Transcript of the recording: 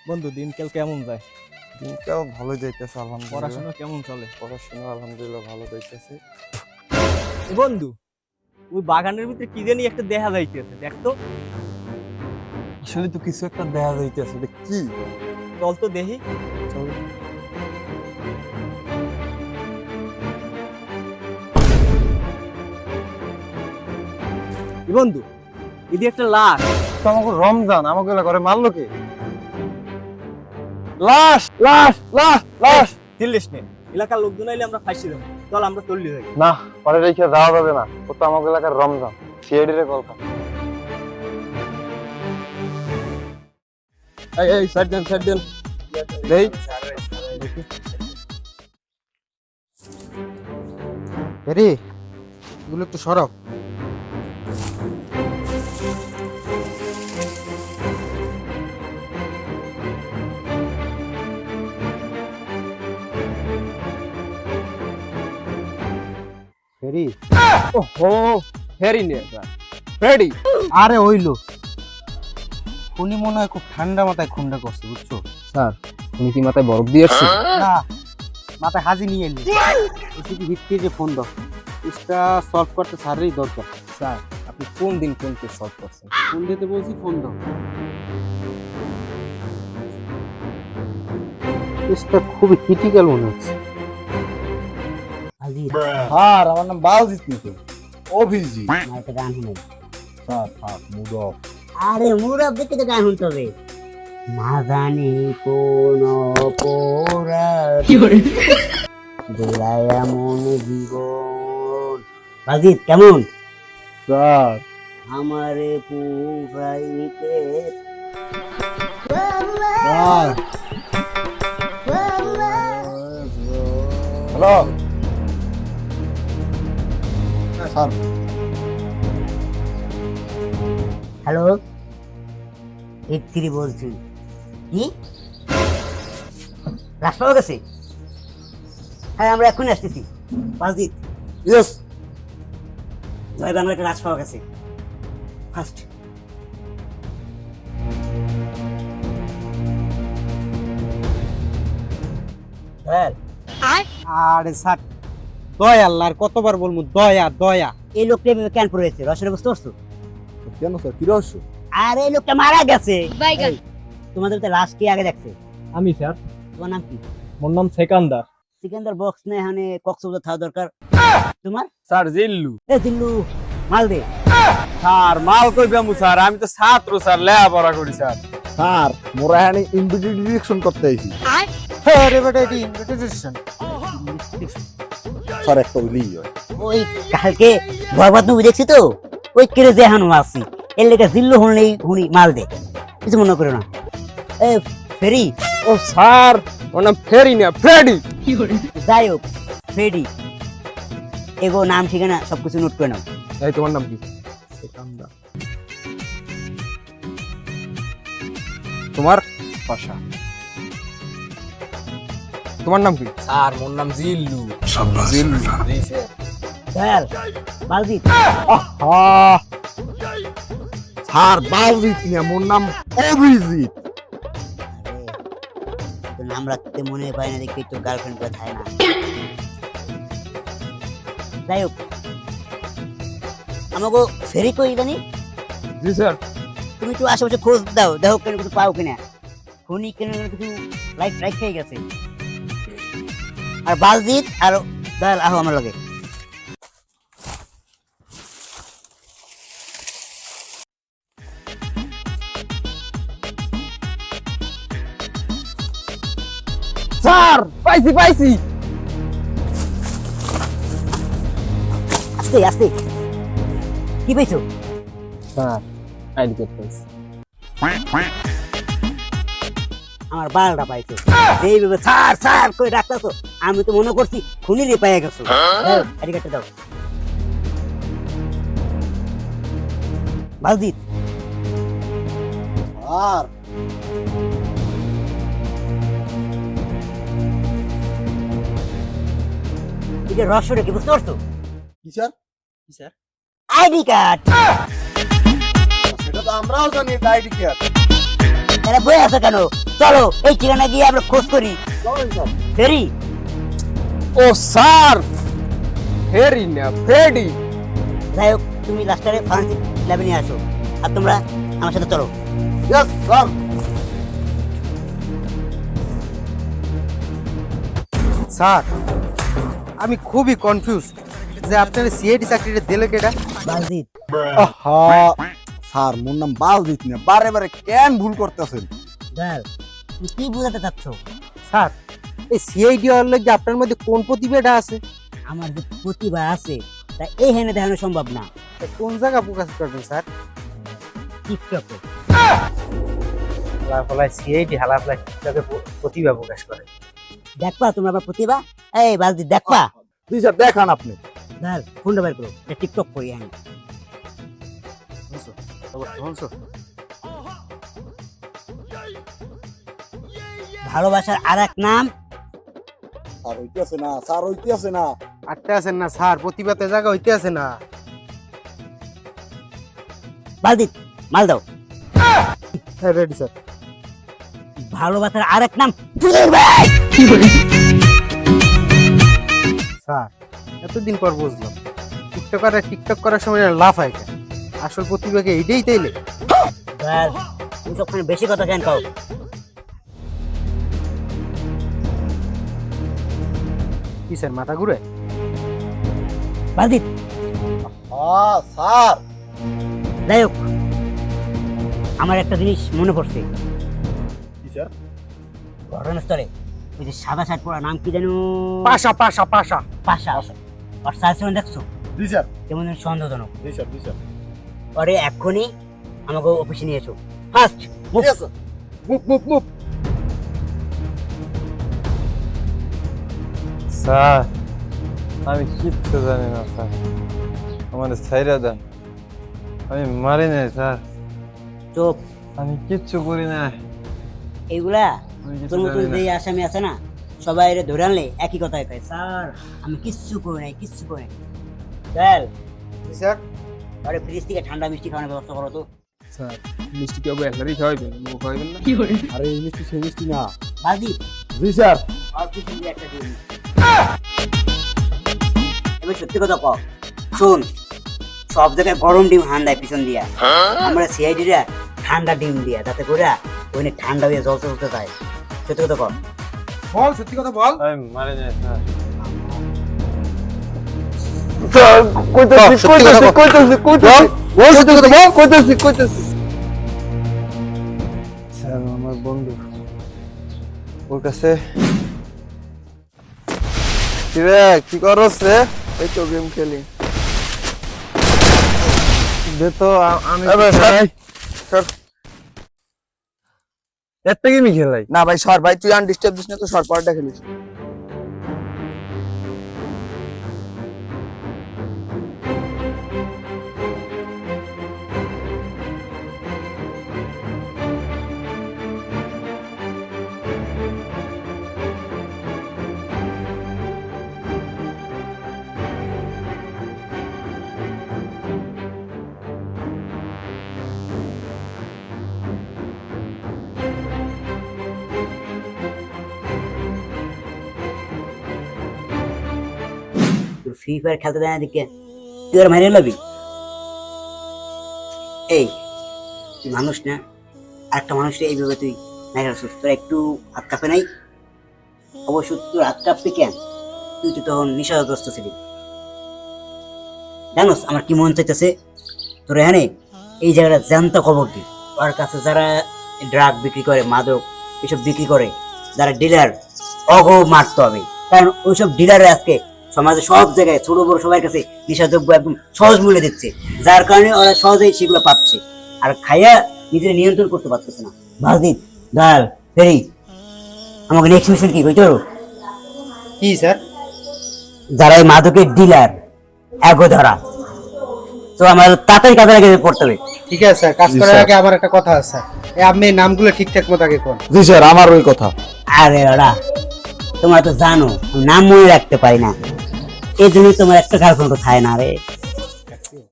বন্ধু দিনকাল কেমন যায়? দিনটাও ভালো যাইতেছে আলহামদুলিল্লাহ। পড়াশোনা কেমন চলে? পড়াশোনা আলহামদুলিল্লাহ ভালো যাইতেছে। বন্ধু ওই বাগানের ভিতরে কি জানি একটা দেখা যাইতেছে, দেখতো। আসলে তো কিছু একটা দেখা যাইতেছে, এটা কি? চল তো দেখি। চল। বন্ধু এদি একটা লাশ। তো আমাকে রমজান আমাকে করে মারলো কে? লাশ লাশ লাশ লাশ। চিল্লিস নে, এলাকার লোকজন আইলে আমরা ফাঁসি দেবো। চল আমরা চললি যাই। না, পরে রেখে যাওয়া যাবে না। ও তো আমাকে এলাকার রমজান। সিআইডি রে কল কর। এই সাইড দেন দেই। আরে এগুলো একটু সরব। ফেরি ওহো, ফেরি নিয়ে রেডি। আরে হইলো উনি মনে হয় খুব ঠান্ডা মাথায় খুনটা করছে, বুঝছো? স্যার, তুমি কি মাথায় বরফ দিয়ে আসছো? না, মাথায় হাজি নিয়ে এলি। এসিপি ভিত্তি যে ফোন দাও, কেসটা সলভ করতে স্যারেরই দরকার। স্যার, আপনি কোন দিন কোন কেস সলভ করছেন? ফোন দিতে বলছি, ফোন দাও। কেসটা খুবই ক্রিটিক্যাল মনে হচ্ছে। স্যার, আমার নাম বালজিৎ নিতো। অভিজিৎ। একটা গান শুনে। স্যার, থাক, মুড অফ। আরে মুরব দেখে তো গান শুনতে হবে। না জানি কোন অপরাধ দোলায় এমন জীবন। বাজিত কেমন? স্যার, আমারে পুরাইতে স্যার। হ্যালো। স্যার, হ্যালো, একত্রি বলছি। কি লাশ পাওয়া গেছে? হ্যাঁ, আমরা এখনই আসতেছি। বাজিত, ইয়েস। জয় বাংলা একটা লাশ পাওয়া গেছে। ফার্স্ট হ্যাঁ, আরে স্যার, দয়া আল্লাহর কতবার বলবো, দয়া দয়া। এই লোকটা এভাবে কেন পড়েছে? রসের বুঝতে পারছো? কেন স্যার, কি রহস্য? আর এই লোকটা মারা গেছে। এই, তোমাদের তো লাশ কে আগে দেখছে? আমি স্যার, তোমার নাম কি? মোর নাম সেকান্দার। সিকান্দার বক্স নেই, হানে কক্সবাজার থাকা দরকার। তোমার? স্যার, জিল্লু। এ জিল্লু, মাল দে। স্যার, মাল কই পামু স্যার? আমি তো ছাত্র স্যার, লেখাপড়া করি স্যার। স্যার, মোরা এখানে ইনভিটেশন করতে আইছি। আরে বেটা, এটি ইনভিটেশন। স্যার, একটা হইলেই হয়। ওই কালকে বরবাদ মুভি দেখছি তো, ওই কেড়ে যেহানো আছি। এর লেগে জিল্লু হলেই হুনি মাল দে, কিছু মনে করো না। এ ফেরি। ও স্যার, ওর নাম ফেরি না, ফ্রেডি। যাই হোক, ফ্রেডি। এগো নাম ঠিকানা সবকিছু নোট করে নাও। এই, তোমার নাম কি? সেকান্দার। তোমার পাশা। তোমার নাম কি? স্যার, মোর নাম জিল্লু। জিল্লু। দয়াল, বালজিৎ। স্যার, বালজিৎ না, মোর নাম অভিজিৎ। তো নাম রাখতে মনে পায় না দেখি তো গার্লফ্রেন্ড কোথায় না। যাই হোক, আমাকে ফেরি কই জানি। জি স্যার। তুমি একটু আশেপাশে খোঁজ দাও, দেখো কেন কিছু পাও কিনা। খুনি কেন কিছু লাইট রাইট খেয়ে গেছে। আর বালজিৎ আর দয়াল আহো আমার লগে। স্যার, পাইছি পাইছি। আস্তে আস্তে। কি পাইছো? স্যার, আইডি কার্ড পাইছি। আমার বালটা পাইছো। যেইভাবে স্যার স্যার কই ডাকতাছো, আমি তো মনে করছি খুনি রে পাইয়া গেছো। আইডি কার্ডটা দাও। বালজিৎ। স্যার, এটা রহস্যটা কি বুঝতে পারছো? কি স্যার? Sir, ID card. সেটা তো আমরাও জানি, আইডি কার্ড। এখানে বয়ে আছো কেন? চলো এই ঠিকানা গিয়ে আমরা খোঁজ করি। ফেরি ও স্যার, ফেরি না ফেডি। যাই হোক, তুমি লাস্টারে ফরেন্সিক ল্যাবে নিয়ে আসো, আর তোমরা আমার সাথে চলো। Yes sir. স্যার আমি খুবই কনফিউজ যে আপনার সিআইডি চাকরিটা দিলে কেটা। বালজিৎ, আহা স্যার, মোর নাম বালজিৎ না, বারে বারে কেন ভুল করতেছেন? দাঁড়, তুমি কি বোঝাতে চাচ্ছ? স্যার এই সিআইডি হওয়ার লাগে আপনার মধ্যে কোন প্রতিভাটা আছে? আমার যে প্রতিভা আছে তা এই হেনে দেখানো সম্ভব না। তা কোন জায়গা প্রকাশ করবেন স্যার? টিকটকে। হালাফলাই সিআইডি হালাফলাই টিকটকে প্রতিভা প্রকাশ করে। দেখবা তোমরা আমার প্রতিভা? এই বালজিৎ, দেখবা? জি স্যার, দেখান আপনি। দাঁড়, ফোনটা বের করো, এটা টিকটক করি আমি। ভালোবাসার আর এক নাম স্যার হইতেছে না, স্যার হইতেছে না। আটতে আছেন না স্যার, প্রতিভাতে জায়গা হইতে আছে না। বালজিৎ, মাল দাও। হ্যাঁ রেডি স্যার। ভালোবাসার আর এক নাম স্যার এতদিন পর বুঝলাম টিকটকাররা টিকটক করার সময় লাভ হয় কেন? আসল প্রতিভাকে এইটাই তাইলে। দাঁড়, তুমি সবখানে বেশি কথা কেন কাও? কি স্যার মাথা ঘুরে? বালজিৎ, হ্যাঁ স্যার। যাই হোক, আমার একটা জিনিস মনে পড়ছে। কি স্যার? ঘটনাস্থলে ওই যে সাদা শার্ট পরা, নাম কি জানো? পাশা পাশা পাশা। পাশা। আর সাইজ দেখছো জি স্যার। কেমন যেন সন্দেহজনক। জি স্যার, জি স্যার। পরে এখনই আমাকে অফিসে নিয়ে এসো। ফার্স্ট ঠিক আছে, মুভ মুভ মুভ। স্যার আমি কিচ্ছু জানি না স্যার, আমার ছাইরা দেন, আমি মারি নাই স্যার, চুপ। আমি কিচ্ছু করি না। এইগুলা আমি কিছু তোর মতো জানি না। যে আসামি আছে না, সবাই এর ধরে আনলে একই কথাই কয়, স্যার আমি কিচ্ছু করি নাই, কিচ্ছু করি নাই। চল, স্যার আরে ফ্রিজ থেকে ঠান্ডা মিষ্টি খাওয়ানোর ব্যবস্থা করো তো। স্যার মিষ্টি কি হবে? একবারই খাওয়াইবেন, মুখ খাওয়াইবেন না? আরে এই মিষ্টি সেই মিষ্টি না। বালজিৎ, জি স্যার। আর কিছু দিয়ে একটা দিয়ে দিন। এবার সত্যি কথা কও, শোন, সব জায়গায় গরম ডিম হান্দায় পিছন দিয়া, আমরা সিআইডিরা ঠান্ডা ডিম দিয়া, যাতে করে ওখানে ঠান্ডা হয়ে জ্বলতে জ্বলতে যায়। সত্যি কথা কও। বল, সত্যি কথা বল। আমি মারি নাই স্যার। স্যার আমার বন্ধু, ওর কাছে কি রে, কি করছ রে? এই তো গেম খেলি। দে তো আমি একটা গেমই খেলাই। না ভাই সর ভাই, তুই আনডিস্টার্ব দিস না তো, সর পরটা খেলিস। ফ্রি ফায়ার খেলতে দেয় না দিকে, তুই আর মারিয়ে লবি? এই তুই মানুষ না, আরেকটা মানুষটা এইভাবে তুই মেরে আসছিস, তোর একটু হাত কাঁপে নাই? অবশ্য তোর হাত কাঁপতে কেন, তুই তো তখন নিশাগ্রস্ত ছিলি। জানোস আমার কি মন চাইতেছে, তোর এখানে এই জায়গাটা জ্যান্ত খবর দি। ওর কাছে যারা ড্রাগ বিক্রি করে, মাদক এসব বিক্রি করে, যারা ডিলার, অগো মারতে হবে। কারণ ওইসব ডিলারে আজকে সমাজে সব জায়গায় ছোট বড় সবার কাছে নিশাদ্রব্য একদম সহজ মূল্যে দিচ্ছে, যার কারণে ওরা সহজেই সেগুলো পাচ্ছে, আর খাইয়া নিজের নিয়ন্ত্রণ করতে পারতেছে না। বালজিৎ, ডাল, ফেরি, আমাকে নেক্সট মিশন কি কইতো? কি স্যার? যারা এই মাদকের ডিলার এগো ধরা, তো আমার তাড়াতাড়ি কাজে লাগে পড়তে হবে। ঠিক আছে স্যার, কাজ করার আগে আমার একটা কথা আছে স্যার। এই আপনি নামগুলো ঠিকঠাক মতো আগে কোন। জি স্যার, আমার ওই কথা। আরে ওরা, তোমরা তো জানো আমি নাম মনে রাখতে পারি না, এই জন্যই তোমার একটা গার্লফ্রেন্ড থাকে না রে।